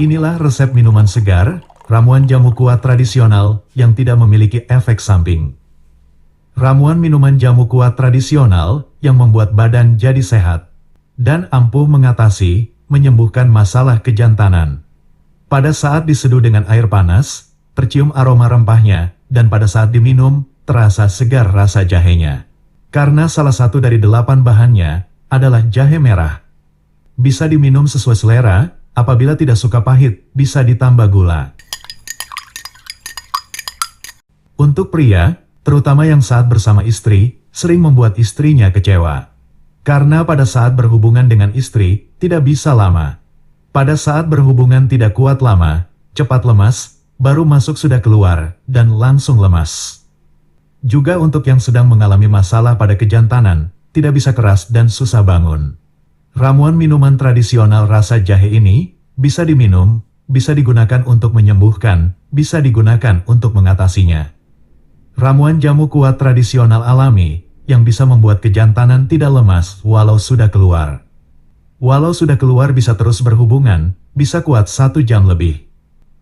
Inilah resep minuman segar, ramuan jamu kuat tradisional yang tidak memiliki efek samping. Ramuan minuman jamu kuat tradisional yang membuat badan jadi sehat dan ampuh mengatasi, menyembuhkan masalah kejantanan. Pada saat diseduh dengan air panas, tercium aroma rempahnya, dan pada saat diminum, terasa segar rasa jahenya. Karena salah satu dari 8 bahannya adalah jahe merah. Bisa diminum sesuai selera, apabila tidak suka pahit, bisa ditambah gula. Untuk pria, terutama yang saat bersama istri, sering membuat istrinya kecewa. Karena pada saat berhubungan dengan istri, tidak bisa lama. Pada saat berhubungan tidak kuat lama, cepat lemas, baru masuk sudah keluar, dan langsung lemas. Juga untuk yang sedang mengalami masalah pada kejantanan, tidak bisa keras dan susah bangun. Ramuan minuman tradisional rasa jahe ini, bisa diminum, bisa digunakan untuk menyembuhkan, bisa digunakan untuk mengatasinya. Ramuan jamu kuat tradisional alami, yang bisa membuat kejantanan tidak lemas walau sudah keluar. Walau sudah keluar bisa terus berhubungan, bisa kuat 1 jam lebih.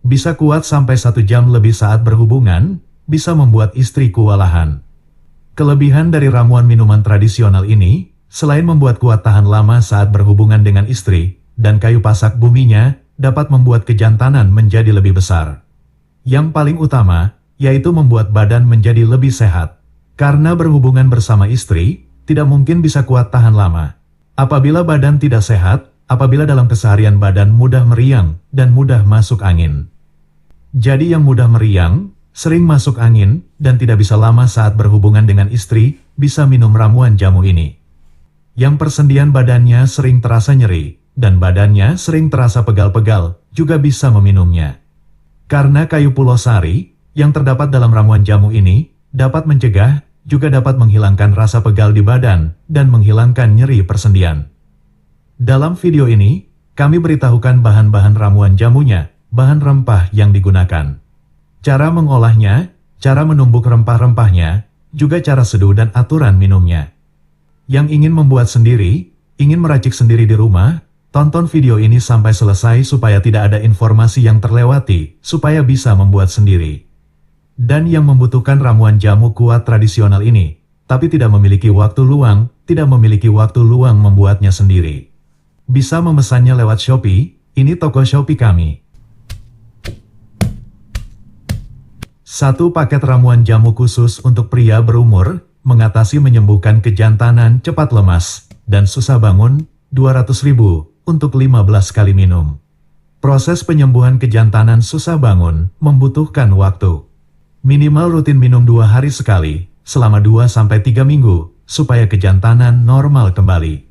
Bisa kuat sampai 1 jam lebih saat berhubungan, bisa membuat istri kewalahan. Kelebihan dari ramuan minuman tradisional ini, selain membuat kuat tahan lama saat berhubungan dengan istri, dan kayu pasak buminya, dapat membuat kejantanan menjadi lebih besar. Yang paling utama, yaitu membuat badan menjadi lebih sehat. Karena berhubungan bersama istri, tidak mungkin bisa kuat tahan lama. Apabila badan tidak sehat, apabila dalam keseharian badan mudah meriang, dan mudah masuk angin. Jadi yang mudah meriang, sering masuk angin, dan tidak bisa lama saat berhubungan dengan istri, bisa minum ramuan jamu ini. Yang persendian badannya sering terasa nyeri, dan badannya sering terasa pegal-pegal, juga bisa meminumnya. Karena kayu pulosari, yang terdapat dalam ramuan jamu ini, dapat mencegah, juga dapat menghilangkan rasa pegal di badan, dan menghilangkan nyeri persendian. Dalam video ini, kami beritahukan bahan-bahan ramuan jamunya, bahan rempah yang digunakan, cara mengolahnya, cara menumbuk rempah-rempahnya, juga cara seduh dan aturan minumnya. Yang ingin membuat sendiri, ingin meracik sendiri di rumah, tonton video ini sampai selesai supaya tidak ada informasi yang terlewati, supaya bisa membuat sendiri. Dan yang membutuhkan ramuan jamu kuat tradisional ini, tapi tidak memiliki waktu luang, tidak memiliki waktu luang membuatnya sendiri, bisa memesannya lewat Shopee, ini toko Shopee kami. 1 paket ramuan jamu khusus untuk pria berumur, mengatasi menyembuhkan kejantanan cepat lemas, dan susah bangun, 200.000, untuk 15 kali minum. Proses penyembuhan kejantanan susah bangun, membutuhkan waktu. Minimal rutin minum 2 hari sekali, selama 2-3 minggu, supaya kejantanan normal kembali.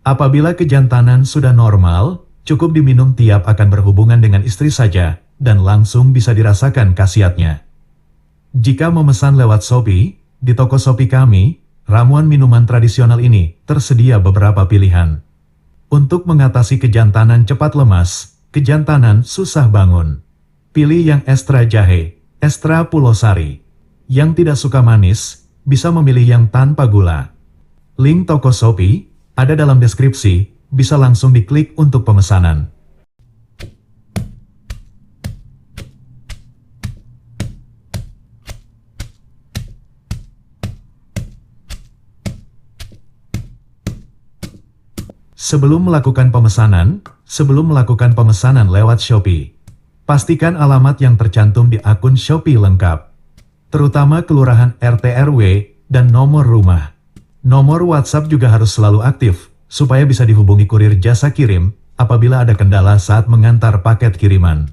Apabila kejantanan sudah normal, cukup diminum tiap akan berhubungan dengan istri saja, dan langsung bisa dirasakan khasiatnya. Jika memesan lewat Shopee, di toko Shopee kami, ramuan minuman tradisional ini tersedia beberapa pilihan. Untuk mengatasi kejantanan cepat lemas, kejantanan susah bangun, pilih yang ekstra jahe, ekstra pulosari. Yang tidak suka manis, bisa memilih yang tanpa gula. Link toko Shopee ada dalam deskripsi, bisa langsung diklik untuk pemesanan. Sebelum melakukan pemesanan lewat Shopee, pastikan alamat yang tercantum di akun Shopee lengkap, terutama kelurahan RT RW dan nomor rumah. Nomor WhatsApp juga harus selalu aktif, supaya bisa dihubungi kurir jasa kirim apabila ada kendala saat mengantar paket kiriman.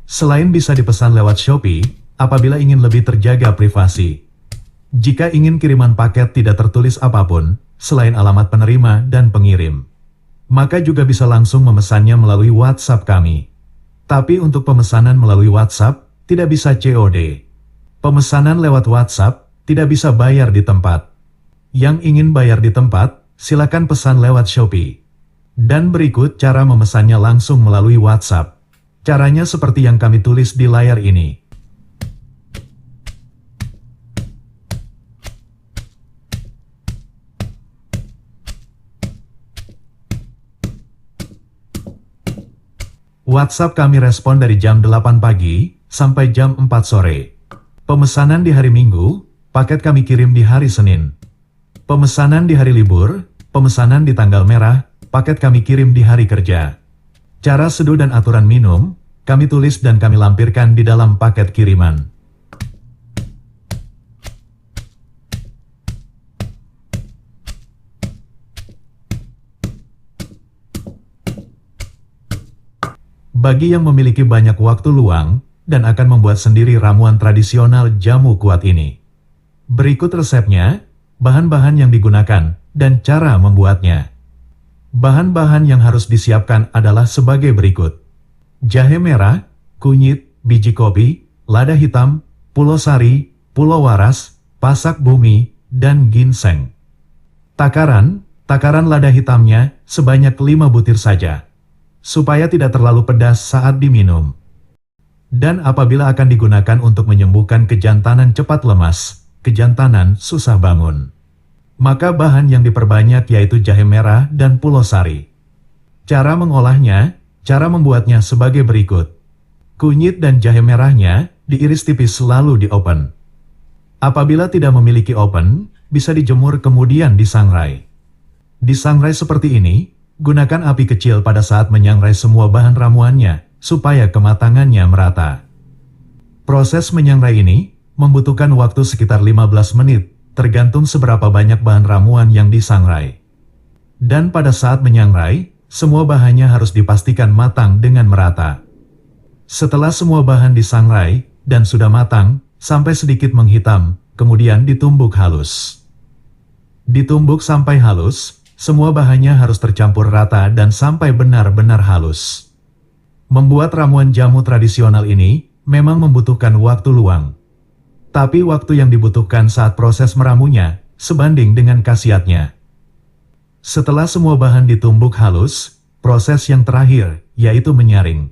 Selain bisa dipesan lewat Shopee, apabila ingin lebih terjaga privasi. Jika ingin kiriman paket tidak tertulis apapun, selain alamat penerima dan pengirim, maka juga bisa langsung memesannya melalui WhatsApp kami. Tapi untuk pemesanan melalui WhatsApp, tidak bisa COD. Pemesanan lewat WhatsApp, tidak bisa bayar di tempat. Yang ingin bayar di tempat, silakan pesan lewat Shopee. Dan berikut cara memesannya langsung melalui WhatsApp. Caranya seperti yang kami tulis di layar ini. WhatsApp kami respon dari jam 8 pagi sampai jam 4 sore. Pemesanan di hari Minggu, paket kami kirim di hari Senin. Pemesanan di hari libur, pemesanan di tanggal merah, paket kami kirim di hari kerja. Cara seduh dan aturan minum, kami tulis dan kami lampirkan di dalam paket kiriman. Bagi yang memiliki banyak waktu luang dan akan membuat sendiri ramuan tradisional jamu kuat ini. Berikut resepnya, bahan-bahan yang digunakan, dan cara membuatnya. Bahan-bahan yang harus disiapkan adalah sebagai berikut. Jahe merah, kunyit, biji kopi, lada hitam, pulau sari, pulau waras, pasak bumi, dan ginseng. Takaran lada hitamnya sebanyak 5 butir saja, supaya tidak terlalu pedas saat diminum. Dan apabila akan digunakan untuk menyembuhkan kejantanan cepat lemas, kejantanan susah bangun, maka bahan yang diperbanyak yaitu jahe merah dan pulau sari. Cara mengolahnya, cara membuatnya sebagai berikut. Kunyit dan jahe merahnya diiris tipis lalu di-oven. Apabila tidak memiliki oven, bisa dijemur kemudian disangrai. Disangrai seperti ini, gunakan api kecil pada saat menyangrai semua bahan ramuannya, supaya kematangannya merata. Proses menyangrai ini membutuhkan waktu sekitar 15 menit, tergantung seberapa banyak bahan ramuan yang disangrai. Dan pada saat menyangrai, semua bahannya harus dipastikan matang dengan merata. Setelah semua bahan disangrai dan sudah matang, sampai sedikit menghitam, kemudian ditumbuk halus. Ditumbuk sampai halus, semua bahannya harus tercampur rata dan sampai benar-benar halus. Membuat ramuan jamu tradisional ini memang membutuhkan waktu luang. Tapi waktu yang dibutuhkan saat proses meramunya sebanding dengan khasiatnya. Setelah semua bahan ditumbuk halus, proses yang terakhir yaitu menyaring.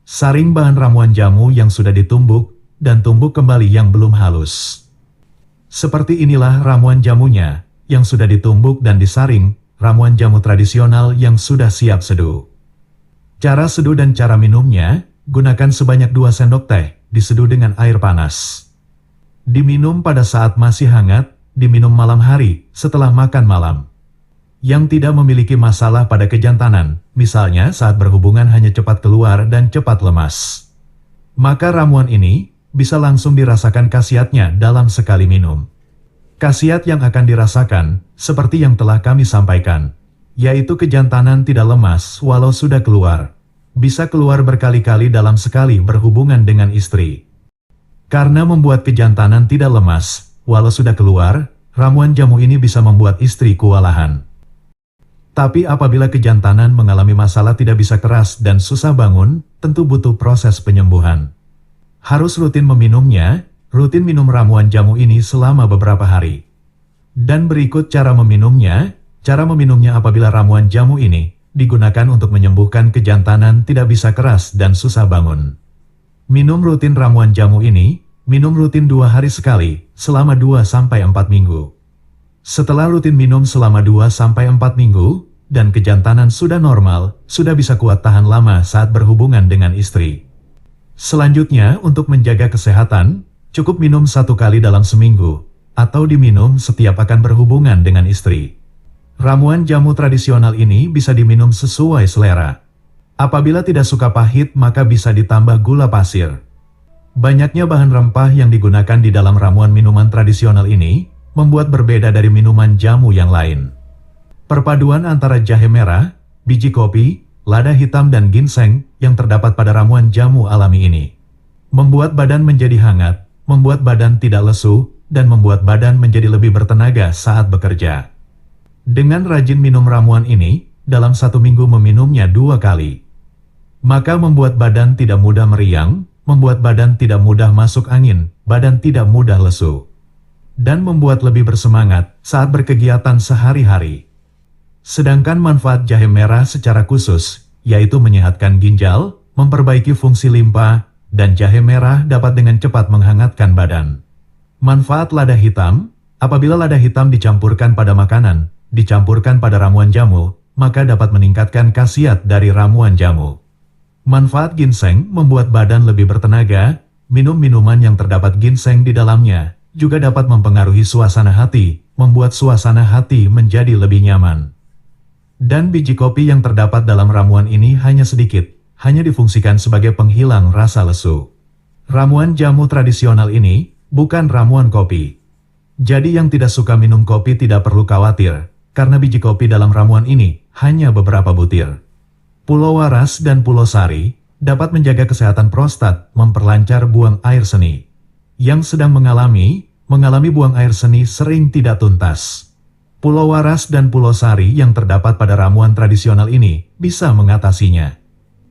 Saring bahan ramuan jamu yang sudah ditumbuk dan tumbuk kembali yang belum halus. Seperti inilah ramuan jamunya yang sudah ditumbuk dan disaring, ramuan jamu tradisional yang sudah siap seduh. Cara seduh dan cara minumnya, gunakan sebanyak 2 sendok teh, diseduh dengan air panas. Diminum pada saat masih hangat, diminum malam hari, setelah makan malam. Yang tidak memiliki masalah pada kejantanan, misalnya saat berhubungan hanya cepat keluar dan cepat lemas, maka ramuan ini bisa langsung dirasakan khasiatnya dalam sekali minum. Khasiat yang akan dirasakan, seperti yang telah kami sampaikan, yaitu kejantanan tidak lemas walau sudah keluar. Bisa keluar berkali-kali dalam sekali berhubungan dengan istri. Karena membuat kejantanan tidak lemas, walau sudah keluar, ramuan jamu ini bisa membuat istri kewalahan. Tapi apabila kejantanan mengalami masalah tidak bisa keras dan susah bangun, tentu butuh proses penyembuhan. Harus rutin meminumnya, rutin minum ramuan jamu ini selama beberapa hari. Dan berikut cara meminumnya. Cara meminumnya apabila ramuan jamu ini digunakan untuk menyembuhkan kejantanan tidak bisa keras dan susah bangun. Minum rutin ramuan jamu ini, minum rutin 2 hari sekali, selama 2-4 minggu. Setelah rutin minum selama 2-4 minggu, dan kejantanan sudah normal, sudah bisa kuat tahan lama saat berhubungan dengan istri. Selanjutnya, untuk menjaga kesehatan, cukup minum 1 kali dalam seminggu, atau diminum setiap akan berhubungan dengan istri. Ramuan jamu tradisional ini bisa diminum sesuai selera. Apabila tidak suka pahit, maka bisa ditambah gula pasir. Banyaknya bahan rempah yang digunakan di dalam ramuan minuman tradisional ini, membuat berbeda dari minuman jamu yang lain. Perpaduan antara jahe merah, biji kopi, lada hitam dan ginseng yang terdapat pada ramuan jamu alami ini membuat badan menjadi hangat, membuat badan tidak lesu, dan membuat badan menjadi lebih bertenaga saat bekerja. Dengan rajin minum ramuan ini, dalam 1 minggu meminumnya 2 kali, maka membuat badan tidak mudah meriang, membuat badan tidak mudah masuk angin, badan tidak mudah lesu, dan membuat lebih bersemangat saat berkegiatan sehari-hari. Sedangkan manfaat jahe merah secara khusus, yaitu menyehatkan ginjal, memperbaiki fungsi limpa, dan jahe merah dapat dengan cepat menghangatkan badan. Manfaat lada hitam, apabila lada hitam dicampurkan pada makanan, dicampurkan pada ramuan jamu, maka dapat meningkatkan khasiat dari ramuan jamu. Manfaat ginseng membuat badan lebih bertenaga, minum minuman yang terdapat ginseng di dalamnya, juga dapat mempengaruhi suasana hati, membuat suasana hati menjadi lebih nyaman. Dan biji kopi yang terdapat dalam ramuan ini hanya sedikit, hanya difungsikan sebagai penghilang rasa lesu. Ramuan jamu tradisional ini bukan ramuan kopi. Jadi yang tidak suka minum kopi tidak perlu khawatir, karena biji kopi dalam ramuan ini hanya beberapa butir. Pulau Waras dan Pulau Sari dapat menjaga kesehatan prostat, memperlancar buang air seni. Yang sedang mengalami buang air seni sering tidak tuntas. Pulau Waras dan Pulau Sari yang terdapat pada ramuan tradisional ini bisa mengatasinya.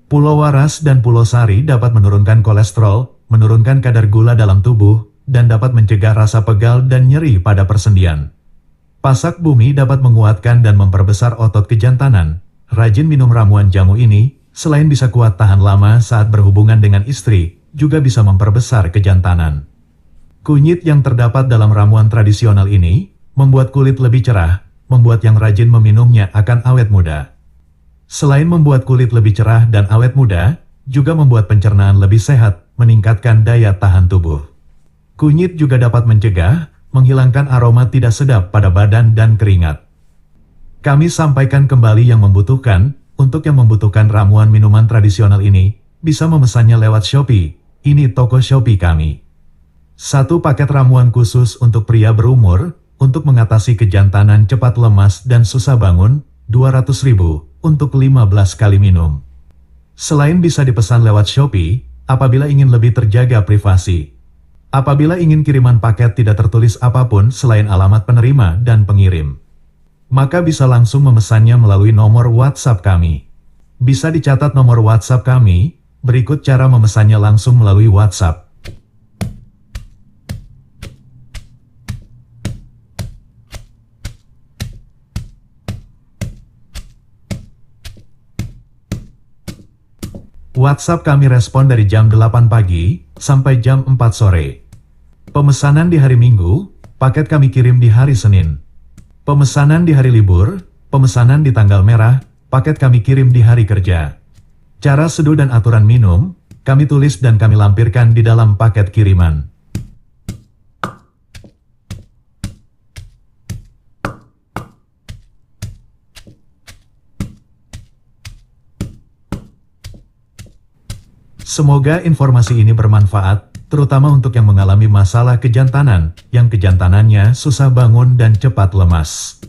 Pulau Waras dan Pulau Sari dapat menurunkan kolesterol, menurunkan kadar gula dalam tubuh, dan dapat mencegah rasa pegal dan nyeri pada persendian. Pasak bumi dapat menguatkan dan memperbesar otot kejantanan. Rajin minum ramuan jamu ini, selain bisa kuat tahan lama saat berhubungan dengan istri, juga bisa memperbesar kejantanan. Kunyit yang terdapat dalam ramuan tradisional ini, membuat kulit lebih cerah, membuat yang rajin meminumnya akan awet muda. Selain membuat kulit lebih cerah dan awet muda, juga membuat pencernaan lebih sehat, meningkatkan daya tahan tubuh. Kunyit juga dapat mencegah, menghilangkan aroma tidak sedap pada badan dan keringat. Kami sampaikan kembali yang membutuhkan, untuk yang membutuhkan ramuan minuman tradisional ini, bisa memesannya lewat Shopee, ini toko Shopee kami. 1 paket ramuan khusus untuk pria berumur, untuk mengatasi kejantanan cepat lemas dan susah bangun, 200.000, untuk 15 kali minum. Selain bisa dipesan lewat Shopee, apabila ingin lebih terjaga privasi. Apabila ingin kiriman paket tidak tertulis apapun selain alamat penerima dan pengirim, maka bisa langsung memesannya melalui nomor WhatsApp kami. Bisa dicatat nomor WhatsApp kami, berikut cara memesannya langsung melalui WhatsApp. WhatsApp kami respon dari jam 8 pagi sampai jam 4 sore. Pemesanan di hari Minggu, paket kami kirim di hari Senin. Pemesanan di hari libur, pemesanan di tanggal merah, paket kami kirim di hari kerja. Cara seduh dan aturan minum, kami tulis dan kami lampirkan di dalam paket kiriman. Semoga informasi ini bermanfaat, terutama untuk yang mengalami masalah kejantanan, yang kejantanannya susah bangun dan cepat lemas.